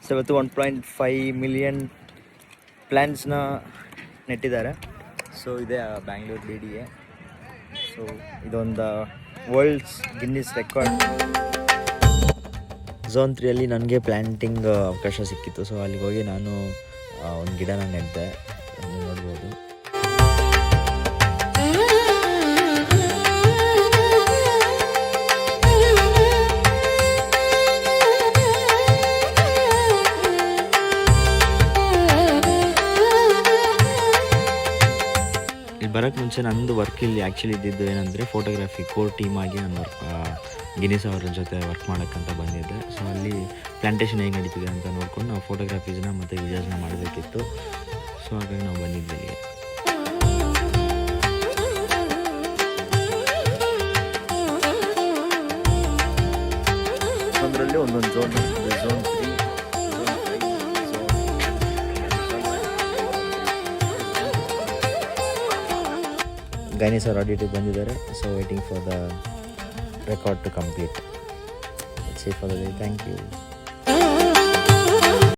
So ಇವತ್ತು 1.5 million ಪ್ಲ್ಯಾಂಟ್ಸ್ನ ನೆಟ್ಟಿದ್ದಾರೆ. So ಇದೇ ಬ್ಯಾಂಗ್ಳೂರು BDA. ಸೊ ಇದೊಂದು ವರ್ಲ್ಡ್ಸ್ ಗಿನ್ನಿಸ್ ರೆಕಾರ್ಡ್. ಝೋನ್ 3ಅಲ್ಲಿ ನನಗೆ ಪ್ಲ್ಯಾಂಟಿಂಗ್ ಅವಕಾಶ ಸಿಕ್ಕಿತ್ತು. ಸೊ ಅಲ್ಲಿಗೆ ಹೋಗಿ ನಾನು ಒಂದು ಗಿಡನ ನೆಟ್ಟಿದೆ, ನೋಡ್ಬೋದು. ಇಲ್ಲಿ ಬರೋಕ್ಕೆ ಮುಂಚೆ ನಂದು ವರ್ಕ್ ಇಲ್ಲಿ ಆ್ಯಕ್ಚುಲಿ ಇದ್ದಿದ್ದು ಏನಂದರೆ ಫೋಟೋಗ್ರಫಿ ಕೋರ್ ಟೀಮ್ ಆಗಿ ನಾನು ಗಿನ್ನಿಸ್ ಅವರ ಜೊತೆ ವರ್ಕ್ ಮಾಡೋಕ್ಕಂತ ಬಂದಿದ್ದೆ. ಸೊ ಅಲ್ಲಿ ಪ್ಲಾಂಟೇಷನ್ ಹೇಗೆ ನಡೀತಿದೆ ಅಂತ ನೋಡ್ಕೊಂಡು ನಾವು ಫೋಟೋಗ್ರಫೀಸ್ನ ಮತ್ತು ವೀಡಿಯೋಸ್ನ ಮಾಡಬೇಕಿತ್ತು. ಸೊ ಹಾಗಾಗಿ ನಾವು ಬಂದಿದ್ದೆ ಇಲ್ಲಿಗೆ. ಅದರಲ್ಲಿ ಒಂದೊಂದು ಝೋನ್, ಝೋನ್ 3, ಗೈನಿಸ್ ಅವ್ರ ಆಡಿಟಿಗೆ ಬಂದಿದ್ದಾರೆ. So waiting for the record to complete. Let's see for the day. Thank you.